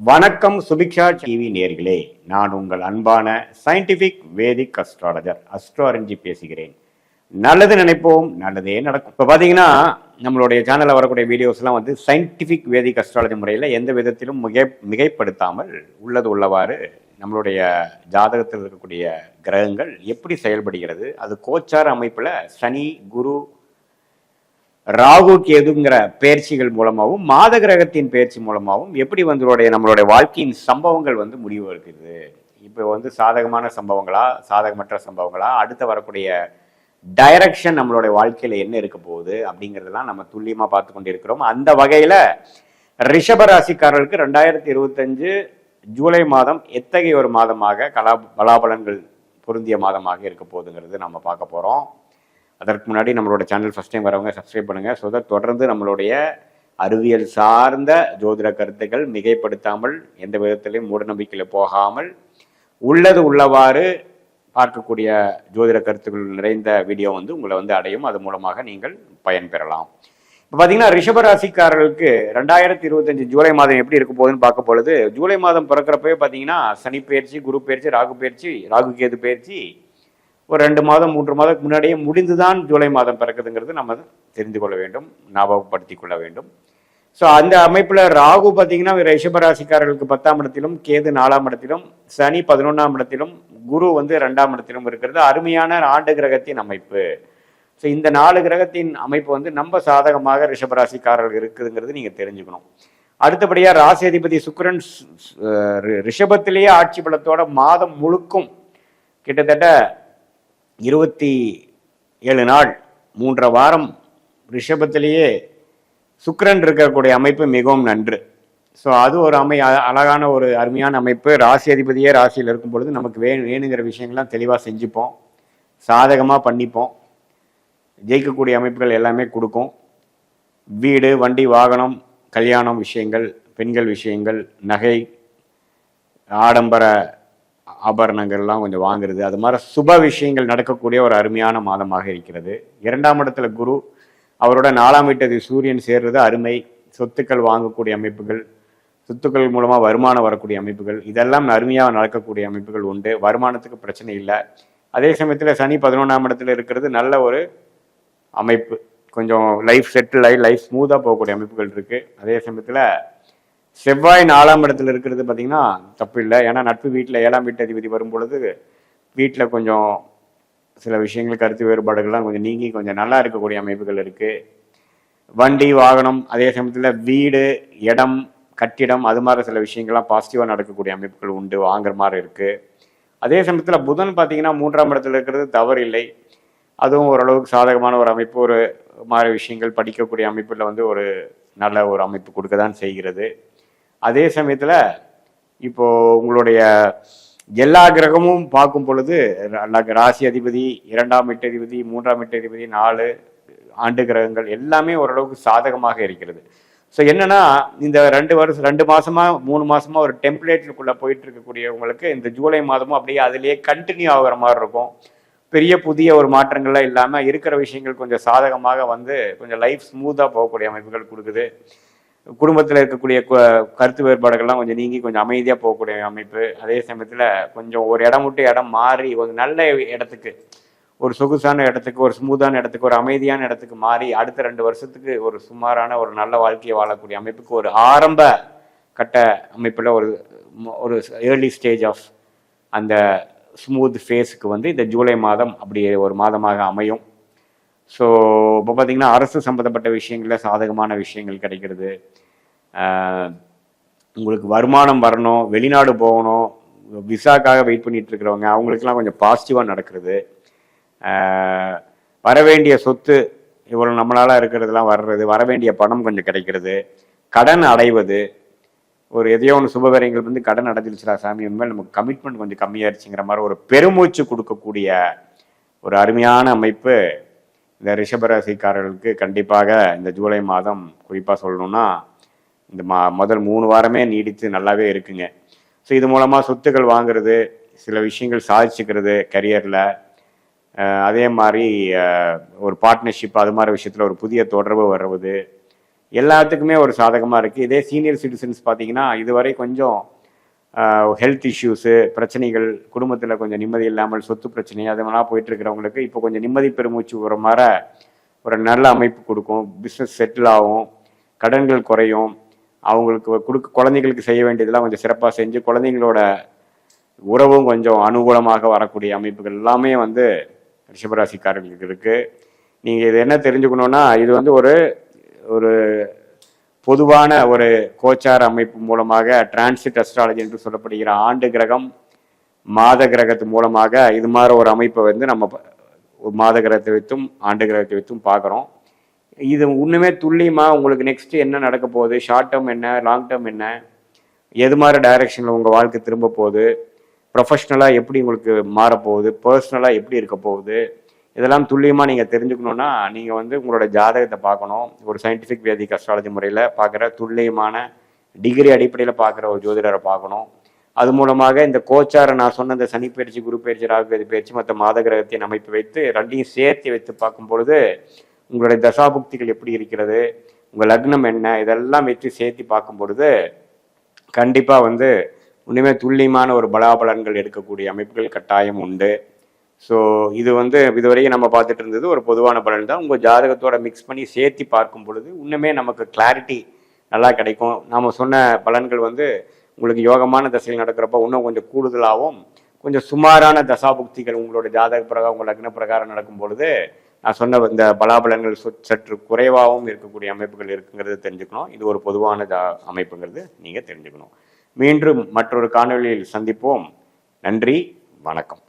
வணக்கம் சுபிக்ஷா டிவி நேர்களே, நான் உங்கள் அன்பான சயின்டிபிக் வேதிக் அஸ்ட்ராலஜர் அஸ்ட்ரோரஞ்சி பேசுகிறேன். நல்லது நினைப்போம், நல்லதே நடக்கும். இப்போ பார்த்தீங்கன்னா நம்மளுடைய சேனலில் வரக்கூடிய வீடியோஸ்லாம் வந்து சயின்டிபிக் வேதிக் அஸ்ட்ராலஜி முறையில் எந்த விதத்திலும் மிகைப்படுத்தாமல் உள்ளது உள்ளவாறு நம்மளுடைய ஜாதகத்தில் இருக்கக்கூடிய கிரகங்கள் எப்படி செயல்படுகிறது, அது கோச்சார அமைப்பில் சனி குரு ராகு கேதுங்கிற பயிற்சிகள் மூலமாகவும் மாத கிரகத்தின் பயிற்சி மூலமாகவும் எப்படி நம்மளுடைய வாழ்க்கையின் சம்பவங்கள் வந்து முடிவு இருக்குது. இப்போ வந்து சாதகமான சம்பவங்களா சாதகமற்ற சம்பவங்களா, அடுத்து வரக்கூடிய டைரக்ஷன் நம்மளுடைய வாழ்க்கையில என்ன இருக்க போகுது அப்படிங்கிறதெல்லாம் நம்ம துல்லியமா பார்த்து கொண்டிருக்கிறோம். அந்த வகையில ரிஷபராசிக்காரர்களுக்கு 2025 ஜூலை மாதம் எத்தகைய ஒரு மாதமாக பலாபலன்கள் பொருந்திய மாதமாக இருக்க போகுதுங்கிறது நம்ம பார்க்க போறோம். அதற்கு முன்னாடி நம்மளோட சேனல் ஃபர்ஸ்ட் டைம் வரவங்க சப்ஸ்கிரைப் பண்ணுங்க. ஸோ தொடர்ந்து நம்மளுடைய அறிவியல் சார்ந்த ஜோதிட கருத்துக்கள் மிகைப்படுத்தாமல் எந்த விதத்திலையும் மூடநம்பிக்கையில் போகாமல் உள்ளது உள்ளவாறு பார்க்கக்கூடிய ஜோதிட கருத்துக்கள் நிறைந்த வீடியோ வந்து உங்களை வந்து அடையும். அது மூலமாக நீங்கள் பயன்பெறலாம். இப்போ பார்த்தீங்கன்னா ரிஷபராசிக்காரர்களுக்கு 2025 ஜூலை மாதம் எப்படி இருக்க போகுதுன்னு பார்க்க பொழுது, ஜூலை மாதம் பிறக்கிறப்பவே பார்த்தீங்கன்னா சனி பயிற்சி, குரு பயிற்சி, ராகு கேது பயிற்சி ஒரு 2 மாதம் 3 மாதத்துக்கு முன்னாடியே முடிந்துதான் ஜூலை மாதம் பிறக்குதுங்கிறது நம்ம தெரிந்து கொள்ள வேண்டும், ஞாபகப்படுத்தி கொள்ள வேண்டும். ஸோ அந்த அமைப்பில் ராகு பார்த்தீங்கன்னா ரிஷபராசிக்காரர்களுக்கு 10ஆம் இடத்திலும், கேது 4ஆம் இடத்திலும், சனி 11ஆம் இடத்திலும், குரு வந்து 2ஆம் இடத்திலும் இருக்கிறது. அருமையான ஆண்டு கிரகத்தின் அமைப்பு. ஸோ இந்த 4 கிரகத்தின் அமைப்பு வந்து நம்ம சாதகமாக ரிஷபராசிக்காரர்கள் இருக்குதுங்கிறது நீங்கள் தெரிஞ்சுக்கணும். அடுத்தபடியாக ராசி அதிபதி சுக்கிரன் ரிஷபத்திலேயே ஆட்சி பலத்தோட மாதம் முழுக்கும் கிட்டத்தட்ட 27 நாள் 3.5 வாரம் ரிஷபத்திலேயே சுக்கிரன் இருக்கக்கூடிய அமைப்பு மிகவும் நன்று. ஸோ அது ஒரு அழகான ஒரு அருமையான அமைப்பு. ராசி அதிபதியே ராசியில் இருக்கும் பொழுது நமக்கு வேணுங்கிற விஷயங்கள்லாம் தெளிவாக செஞ்சுப்போம், சாதகமாக பண்ணிப்போம், ஜெயிக்கக்கூடிய அமைப்புகள் எல்லாமே கொடுக்கும். வீடு, வண்டி, வாகனம், கல்யாணம் விஷயங்கள், பெண்கள் விஷயங்கள், நகை, ஆடம்பர ஆபரணங்கள்லாம் கொஞ்சம் வாங்குறது, அது மாதிரி சுப விஷயங்கள் நடக்கக்கூடிய ஒரு அருமையான மாதமாக இருக்கிறது. 2ஆம் இடத்துல குரு, அவரோட 4ஆம் வீட்டது சூரியன் சேர்றது அருமை. சொத்துக்கள் வாங்கக்கூடிய அமைப்புகள், சொத்துக்கள் மூலமாக வருமானம் வரக்கூடிய அமைப்புகள், இதெல்லாம் அருமையாக நடக்கக்கூடிய அமைப்புகள் உண்டு. வருமானத்துக்கு பிரச்சனை இல்லை. அதே சமயத்தில் சனி 11ஆம் இடத்துல இருக்கிறது நல்ல ஒரு அமைப்பு. கொஞ்சம் லைஃப் செட்டில் ஆகி லைஃப் ஸ்மூத்தாக போகக்கூடிய அமைப்புகள் இருக்குது. அதே சமயத்தில் செவ்வாய் 4ஆம் இடத்துல இருக்கிறது பார்த்தீங்கன்னா தப்பு இல்லை. ஏன்னா நட்பு வீட்டில் 7ஆம் வீட்டு அதிபதி வரும் பொழுது வீட்டில் கொஞ்சம் சில விஷயங்கள் கருத்து வேறுபாடுகள்லாம் கொஞ்சம் நீங்கி கொஞ்சம் நல்லா இருக்கக்கூடிய அமைப்புகள் இருக்குது. வண்டி, வாகனம், அதே சமயத்தில் வீடு, இடம், கட்டிடம், அது மாதிரி சில விஷயங்கள்லாம் பாசிட்டிவாக நடக்கக்கூடிய அமைப்புகள் உண்டு, வாங்குற மாதிரி இருக்குது. அதே சமயத்தில் புதன் பார்த்தீங்கன்னா 3ஆம் இடத்துல இருக்கிறது தவறு இல்லை. அதுவும் ஓரளவுக்கு சாதகமான ஒரு அமைப்பு. ஒரு மாதிரி விஷயங்கள் படிக்கக்கூடிய அமைப்பில் வந்து ஒரு நல்ல ஒரு அமைப்பு கொடுக்க தான் செய்கிறது. அதே சமயத்தில் இப்போ உங்களுடைய எல்லா கிரகமும் பார்க்கும் பொழுது ராசி அதிபதி, 2ஆம் வீட்டு அதிபதி, 3ஆம் வீட்டு அதிபதி, 4 ஆண்டு கிரகங்கள் எல்லாமே ஓரளவுக்கு சாதகமாக இருக்கிறது. ஸோ என்னன்னா இந்த 2 மாசமா 3 மாசமா ஒரு டெம்ப்ளேட்டுக்குள்ள போயிட்டு இருக்கக்கூடியவங்களுக்கு இந்த ஜூலை மாதமும் அப்படியே அதிலேயே கண்டினியூ ஆகிற மாதிரி இருக்கும். பெரிய புதிய ஒரு மாற்றங்கள்லாம் இல்லாமல் இருக்கிற விஷயங்கள் கொஞ்சம் சாதகமாக வந்து கொஞ்சம் லைஃப் ஸ்மூத்தாக போகக்கூடிய அமைப்புகள் கொடுக்குது. குடும்பத்தில் இருக்கக்கூடிய கருத்து வேறுபாடுகள்லாம் கொஞ்சம் நீங்கி கொஞ்சம் அமைதியாக போகக்கூடிய அமைப்பு. அதே சமயத்தில் கொஞ்சம் ஒரு இடம் விட்டு இடம் மாறி ஒரு நல்ல இடத்துக்கு, ஒரு சொகுசான இடத்துக்கு, ஒரு ஸ்மூத்தான இடத்துக்கு, ஒரு அமைதியான இடத்துக்கு மாறி அடுத்த 2 வருஷத்துக்கு ஒரு சுமாரான ஒரு நல்ல வாழ்க்கையை வாழக்கூடிய அமைப்புக்கு ஒரு ஆரம்ப கட்ட அமைப்பில் ஒரு ஏர்லி ஸ்டேஜ் ஆஃப் அந்த ஸ்மூத் ஃபேஸுக்கு வந்து இந்த ஜூலை மாதம் அப்படி ஒரு மாதமாக அமையும். ஸோ இப்போ பார்த்தீங்கன்னா அரசு சம்மந்தப்பட்ட விஷயங்களில் சாதகமான விஷயங்கள் கிடைக்கிறது. உங்களுக்கு வருமானம் வரணும், வெளிநாடு போகணும், விசாக்காக வெயிட் பண்ணிட்டு இருக்கிறவங்க அவங்களுக்கெல்லாம் கொஞ்சம் பாசிட்டிவாக நடக்கிறது. வரவேண்டிய சொத்து இவ்வளோ நம்மளால் இருக்கிறதுலாம் வர்றது, வரவேண்டிய பணம் கொஞ்சம் கிடைக்கிறது, கடன் அடைவது, ஒரு எதையோ ஒன்று சுபகாரியங்கள் வந்து கடன் அடைஞ்சிருச்சுடா சாமி, உண்மையில் நமக்கு கமிட்மெண்ட் கொஞ்சம் கம்மியாயிருச்சுங்கிற மாதிரி ஒரு பெருமூச்சு கொடுக்கக்கூடிய ஒரு அருமையான அமைப்பு இந்த ரிஷபராசிக்காரர்களுக்கு கண்டிப்பாக இந்த ஜூலை மாதம் குறிப்பாக சொல்லணும்னா இந்த முதல் 3 வாரமே நீடித்து நல்லாவே இருக்குங்க. ஸோ இது மூலமாக சொத்துக்கள் வாங்குறது, சில விஷயங்கள் சாதிச்சுக்கிறது கரியரில், அதே மாதிரி ஒரு பார்ட்னர்ஷிப் அது மாதிரி விஷயத்தில் ஒரு புதிய தொடர்பு வர்றது, எல்லாத்துக்குமே ஒரு சாதகமாக இருக்குது. இதே சீனியர் சிட்டிசன்ஸ் பார்த்தீங்கன்னா இதுவரை கொஞ்சம் ஹெல்த் இஷ்யூஸு, பிரச்சனைகள், குடும்பத்தில் கொஞ்சம் நிம்மதி இல்லாமல் சொத்து பிரச்சனை அதெல்லாம் போயிட்டு இருக்கிறவங்களுக்கு இப்போ கொஞ்சம் நிம்மதி பெருமூச்சு வர மாதிரி ஒரு நல்ல அமைப்பு கொடுக்கும். பிஸ்னஸ் செட்டில் ஆகும், கடன்கள் குறையும், அவங்களுக்கு குழந்தைங்களுக்கு செய்ய வேண்டியதெல்லாம் கொஞ்சம் சிறப்பாக செஞ்சு குழந்தைங்களோட உறவும் கொஞ்சம் அனுகூலமாக வரக்கூடிய அமைப்புகள் எல்லாமே வந்து ரிஷபராசிக்காரர்களுக்கு இருக்குது. நீங்கள் இது என்ன தெரிஞ்சுக்கணுன்னா, இது வந்து ஒரு ஒரு பொதுவான ஒரு கோச்சார அமைப்பு மூலமாக டிரான்சிட் அஸ்ட்ராலஜி என்று சொல்லப்படுகிற ஆண்டு கிரகம் மாத கிரகத்து மூலமாக இது மாதிரி ஒரு அமைப்பை வந்து நம்ம மாத கிரகத்தை வைத்தும் ஆண்டு கிரகத்தை வைத்தும் பார்க்குறோம். இது இன்னுமே துல்லியமாக உங்களுக்கு நெக்ஸ்ட் என்ன நடக்க போகுது, ஷார்ட் டேர்ம் என்ன, லாங் டேர்ம் என்ன, எது மாதிரி டைரக்ஷனில் உங்கள் வாழ்க்கை திரும்ப போகுது, ப்ரொஃபஷ்னலாக எப்படி உங்களுக்கு மாறப்போகுது, பர்சனலாக எப்படி இருக்க போகுது, இதெல்லாம் துல்லியமாக நீங்கள் தெரிஞ்சுக்கணுன்னா நீங்கள் வந்து உங்களோட ஜாதகத்தை பார்க்கணும். ஒரு சயின்டிஃபிக் வேதிக் அஸ்ட்ராலஜி முறையில் பார்க்குற துல்லியமான டிகிரி அடிப்படையில் பார்க்குற ஒரு ஜோதிடரை பார்க்கணும். அது மூலமாக இந்த கோச்சாரை நான் சொன்ன இந்த சனி பயிற்சி, குரு பயிற்சி, ராகு கேது பயிற்சி மற்ற மாத கிரகத்தின் அமைப்பு வைத்து ரெண்டையும் சேர்த்து வைத்து பார்க்கும் பொழுது உங்களுடைய தசாபுக்திகள் எப்படி இருக்கிறது, உங்கள் லக்னம் என்ன, இதெல்லாம் வச்சு சேர்த்து பார்க்கும் பொழுது கண்டிப்பாக வந்து இன்னுமே துல்லியமான ஒரு பலாபலன்கள் எடுக்கக்கூடிய அமைப்புகள் கட்டாயம் உண்டு. ஸோ இது வந்து இதுவரைக்கும் நம்ம பார்த்துட்டு இருந்தது ஒரு பொதுவான பலன் தான். உங்கள் ஜாதகத்தோட மிக்ஸ் பண்ணி சேர்த்து பார்க்கும் பொழுது இன்னுமே நமக்கு கிளாரிட்டி நல்லா கிடைக்கும். நாம் சொன்ன பலன்கள் வந்து உங்களுக்கு யோகமான தசையில் நடக்கிறப்ப இன்னும் கொஞ்சம் கூடுதலாகவும், கொஞ்சம் சுமாரான தசாபுக்திகள் உங்களோட ஜாதக பிரகாரம் உங்கள் லக்ன பிரகாரம் நடக்கும் பொழுது நான் சொன்ன இந்த பலாபலன்கள் சற்று குறைவாகவும் இருக்கக்கூடிய அமைப்புகள் இருக்குங்கிறது தெரிஞ்சுக்கணும். இது ஒரு பொதுவான அமைப்புங்கிறது நீங்கள் தெரிஞ்சுக்கணும். மீண்டும் மற்றொரு காணொலியில் சந்திப்போம். நன்றி, வணக்கம்.